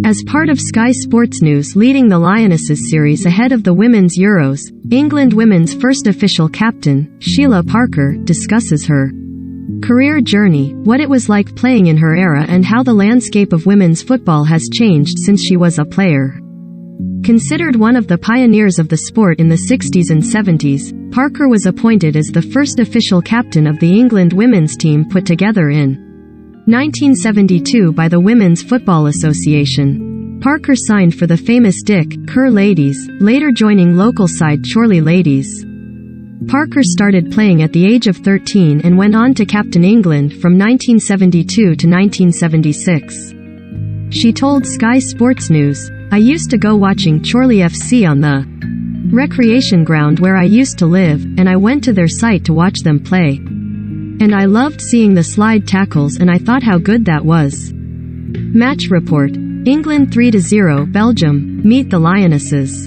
As part of Sky Sports News leading the Lionesses series ahead of the Women's Euros, England women's first official captain, Sheila Parker, discusses her career journey, what it was like playing in her era and how the landscape of women's football has changed since she was a player. Considered one of the pioneers of the sport in the 60s and 70s, Parker was appointed as the first official captain of the England women's team put together in 1972 by the Women's Football Association. Parker signed for the famous Dick Kerr Ladies, later joining local side Chorley Ladies. Parker started playing at the age of 13 and went on to captain England from 1972 to 1976. She told Sky Sports News, "I used to go watching Chorley FC on the recreation ground where I used to live, and I went to their site to watch them play. And I loved seeing the slide tackles and I thought how good that was." Match report. England 3-0 Belgium, meet the Lionesses.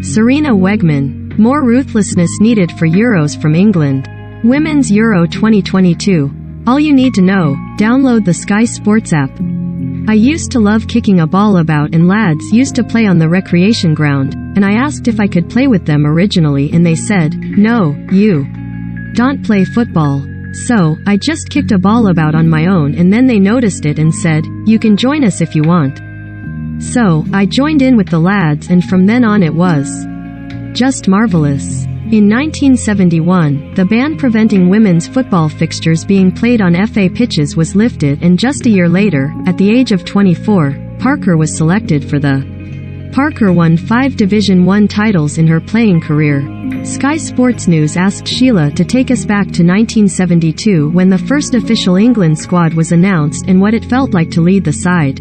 Serena Wegman. More ruthlessness needed for Euros from England. Women's Euro 2022. All you need to know, download the Sky Sports app. I used to love kicking a ball about and lads used to play on the recreation ground, and I asked if I could play with them originally and they said, "No, you don't play football." So, I just kicked a ball about on my own and then they noticed it and said, "You can join us if you want." So, I joined in with the lads and from then on it was just marvelous. In 1971, the ban preventing women's football fixtures being played on FA pitches was lifted and just a year later, at the age of 24, Parker was selected for the Parker won 5 Division I titles in her playing career. Sky Sports News asked Sheila to take us back to 1972 when the first official England squad was announced and what it felt like to lead the side.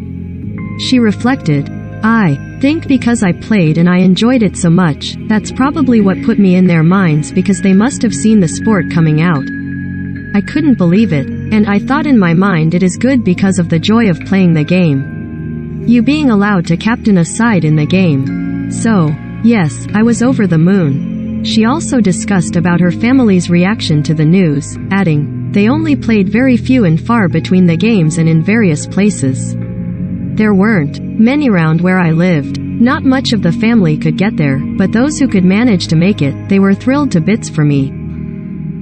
She reflected, "I think because I played and I enjoyed it so much, that's probably what put me in their minds because they must have seen the sport coming out. I couldn't believe it, and I thought in my mind it is good because of the joy of playing the game. You being allowed to captain a side in the game. So, yes, I was over the moon." She also discussed about her family's reaction to the news, adding, "They only played very few and far between the games and in various places. There weren't many around where I lived. Not much of the family could get there, but those who could manage to make it, they were thrilled to bits for me."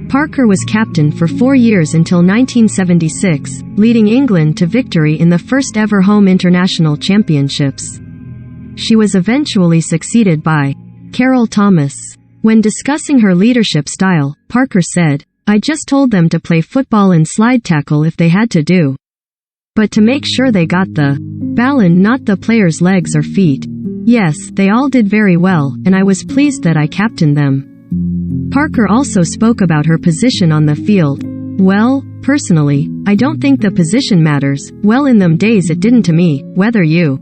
Parker was captain for 4 years until 1976, leading England to victory in the first ever home international championships. She was eventually succeeded by Carol Thomas. When discussing her leadership style, Parker said, "I just told them to play football and slide tackle if they had to do. But to make sure they got the ball and not the players' legs or feet. Yes, they all did very well, and I was pleased that I captained them." Parker also spoke about her position on the field. "Well, personally, I don't think the position matters. Well, in them days it didn't to me, whether you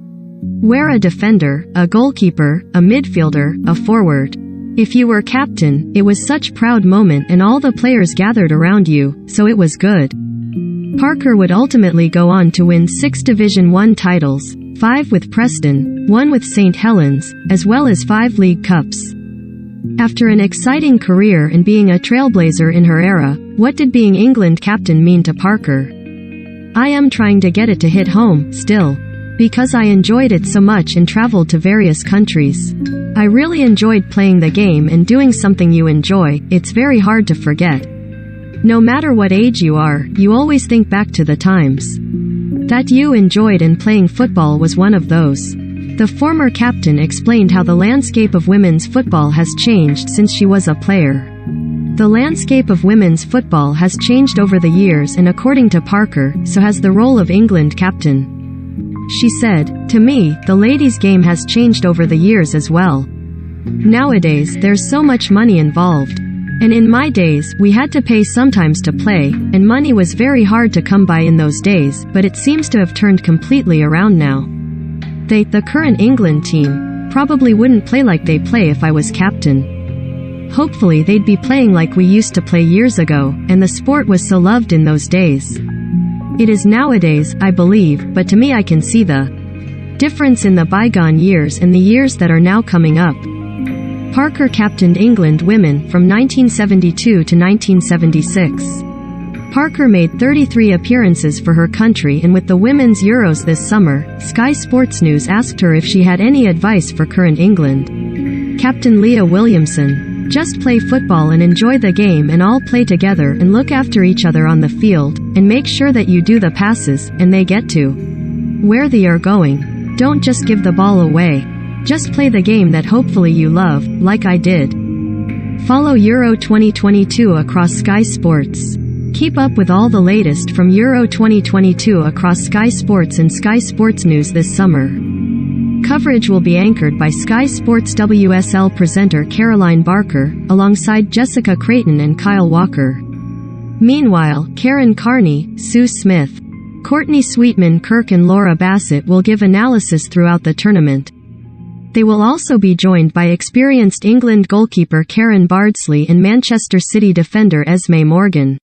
were a defender, a goalkeeper, a midfielder, a forward. If you were captain, it was such proud moment and all the players gathered around you, so it was good." Parker would ultimately go on to win 6 Division I titles, 5 with Preston, 1 with St. Helens, as well as 5 League Cups. After an exciting career and being a trailblazer in her era, what did being England captain mean to Parker? "I am trying to get it to hit home, still. Because I enjoyed it so much and traveled to various countries. I really enjoyed playing the game and doing something you enjoy, it's very hard to forget. No matter what age you are, you always think back to the times that you enjoyed and playing football was one of those." The former captain explained how the landscape of women's football has changed since she was a player. "The landscape of women's football has changed over the years and according to Parker, so has the role of England captain. She said, "To me, the ladies' game has changed over the years as well. Nowadays, there's so much money involved. And in my days, we had to pay sometimes to play, and money was very hard to come by in those days, but it seems to have turned completely around now. The current England team, probably wouldn't play like they play if I was captain. Hopefully they'd be playing like we used to play years ago, and the sport was so loved in those days. It is nowadays, I believe, but to me I can see the difference in the bygone years and the years that are now coming up." Parker captained England women from 1972 to 1976. Parker made 33 appearances for her country, and with the Women's Euros this summer, Sky Sports News asked her if she had any advice for current England captain Leah Williamson. Just play football and enjoy the game, and all play together and look after each other on the field, and make sure that you do the passes, and they get to where they are going. Don't just give the ball away. Just play the game that hopefully you love, like I did. Follow Euro 2022 across Sky Sports. Keep up with all the latest from Euro 2022 across Sky Sports and Sky Sports News this summer. Coverage will be anchored by Sky Sports WSL presenter Caroline Barker, alongside Jessica Creighton and Kyle Walker. Meanwhile, Karen Carney, Sue Smith, Courtney Sweetman Kirk and Laura Bassett will give analysis throughout the tournament. They will also be joined by experienced England goalkeeper Karen Bardsley and Manchester City defender Esme Morgan.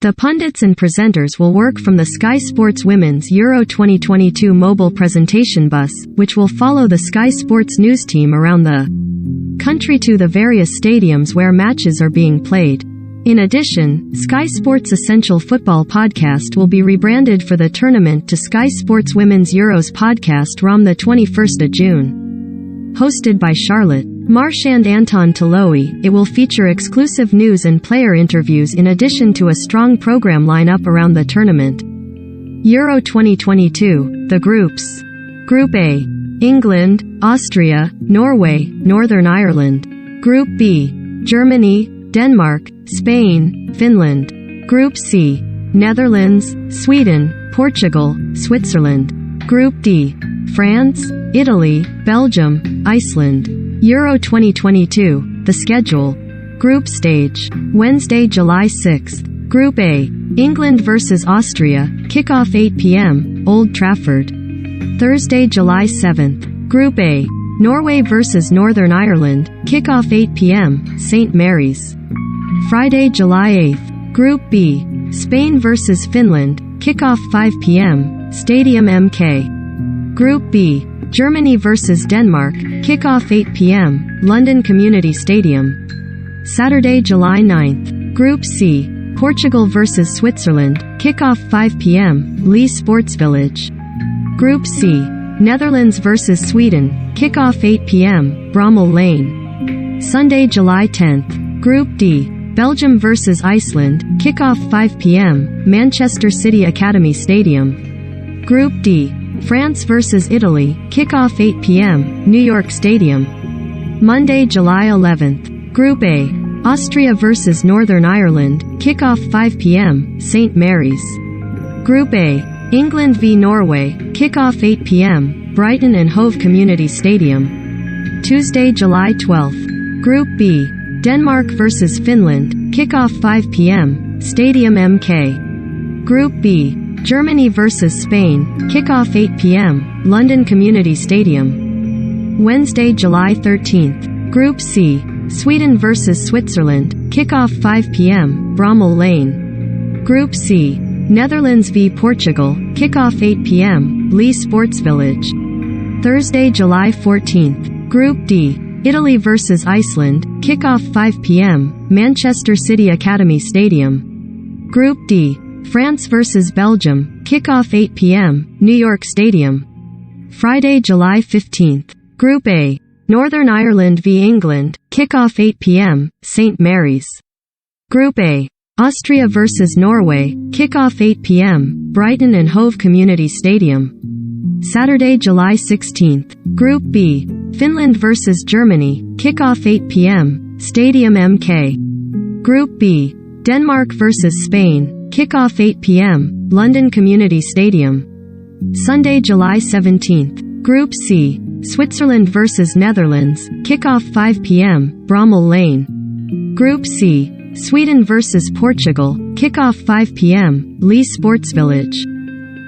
The pundits and presenters will work from the Sky Sports Women's Euro 2022 mobile presentation bus, which will follow the Sky Sports News team around the country to the various stadiums where matches are being played. In addition, Sky Sports Essential Football Podcast will be rebranded for the tournament to Sky Sports Women's Euros Podcast from the 21st of June. Hosted by Charlotte Marsh and Anton Toloui, it will feature exclusive news and player interviews in addition to a strong program lineup around the tournament. Euro 2022, the groups. Group A. England, Austria, Norway, Northern Ireland. Group B. Germany, Denmark, Spain, Finland. Group C. Netherlands, Sweden, Portugal, Switzerland. Group D. France, Italy, Belgium, Iceland. Euro 2022, the schedule. Group stage. Wednesday, July 6th. Group A. England vs. Austria, kickoff 8 p.m., Old Trafford. Thursday, July 7th. Group A. Norway vs. Northern Ireland, kickoff 8 p.m., St. Mary's. Friday, July 8th. Group B. Spain vs. Finland, kickoff 5 p.m., Stadium MK. Group B. Germany vs. Denmark, kickoff 8 p.m., London Community Stadium. Saturday, July 9th. Group C. Portugal vs. Switzerland, kickoff 5 p.m., Lee Sports Village. Group C. Netherlands vs. Sweden, kickoff 8 p.m., Bramall Lane. Sunday, July 10th. Group D. Belgium vs. Iceland, kickoff 5 p.m., Manchester City Academy Stadium. Group D. France vs. Italy, kickoff 8 p.m., New York Stadium. Monday, July 11th. Group A. Austria vs. Northern Ireland, kickoff 5 p.m., St. Mary's. Group A. England v Norway, kickoff 8 p.m., Brighton and Hove Community Stadium. Tuesday, July 12th. Group B. Denmark vs. Finland, kickoff 5 p.m., Stadium MK. Group B. Germany vs. Spain, kickoff 8 p.m., London Community Stadium. Wednesday, July 13th. Group C. Sweden vs. Switzerland, kickoff 5 p.m., Bramall Lane. Group C. Netherlands v Portugal, kickoff 8 p.m., Lee Sports Village. Thursday, July 14th. Group D. Italy vs. Iceland, kickoff 5 p.m., Manchester City Academy Stadium. Group D. France vs. Belgium, kickoff 8 p.m., New York Stadium. Friday, July 15th. Group A. Northern Ireland v England, kickoff 8 p.m., St. Mary's. Group A. Austria vs. Norway, kickoff 8 p.m., Brighton and Hove Community Stadium. Saturday, July 16th. Group B. Finland vs. Germany, kickoff 8 p.m., Stadium MK. Group B. Denmark vs. Spain, kickoff 8 p.m., London Community Stadium. Sunday, July 17th. Group C. Switzerland vs. Netherlands, kickoff 5 p.m., Bramall Lane. Group C. Sweden vs. Portugal, kickoff 5 p.m., Lee Sports Village.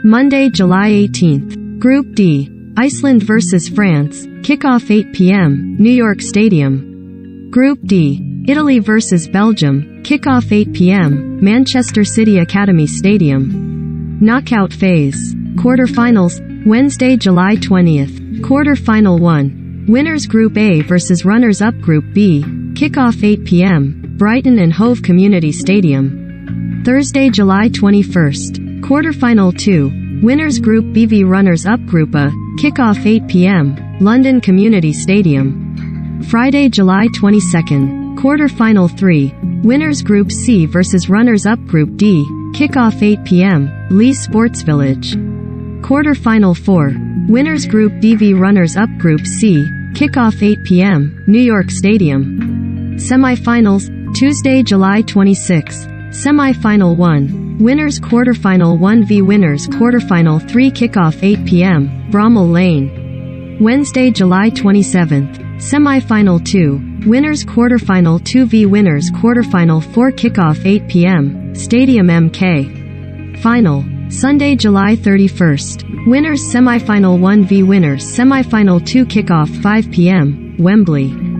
Monday, July 18th. Group D. Iceland vs. France, kickoff 8 p.m., New York Stadium. Group D. Italy vs. Belgium, kickoff 8 p.m., Manchester City Academy Stadium. Knockout phase. Quarterfinals, Wednesday, July 20th. Quarterfinal 1. Winners Group A vs. runners-up Group B, kickoff 8 p.m., Brighton and Hove Community Stadium. Thursday, July 21st. Quarterfinal 2. Winners Group B v Runners-Up Group A. Kickoff 8 p.m. London Community Stadium. Friday, July 22nd. Quarterfinal 3. Winners Group C vs Runners-Up Group D. Kickoff 8 p.m. Lee's Sports Village. Quarterfinal 4. Winners Group D v Runners-Up Group C. Kickoff 8 p.m. New York Stadium. Semifinals, Tuesday, July 26. Semifinal 1. Winners Quarterfinal 1 v Winners Quarterfinal 3 Kickoff 8 p.m. Bramall Lane. Wednesday, July 27th. Semifinal 2. Winners Quarterfinal 2 v Winners Quarterfinal 4 Kickoff 8 p.m. Stadium MK. Final. Sunday, July 31st. Winners Semifinal 1 v Winners Semifinal 2 Kickoff 5 p.m. Wembley.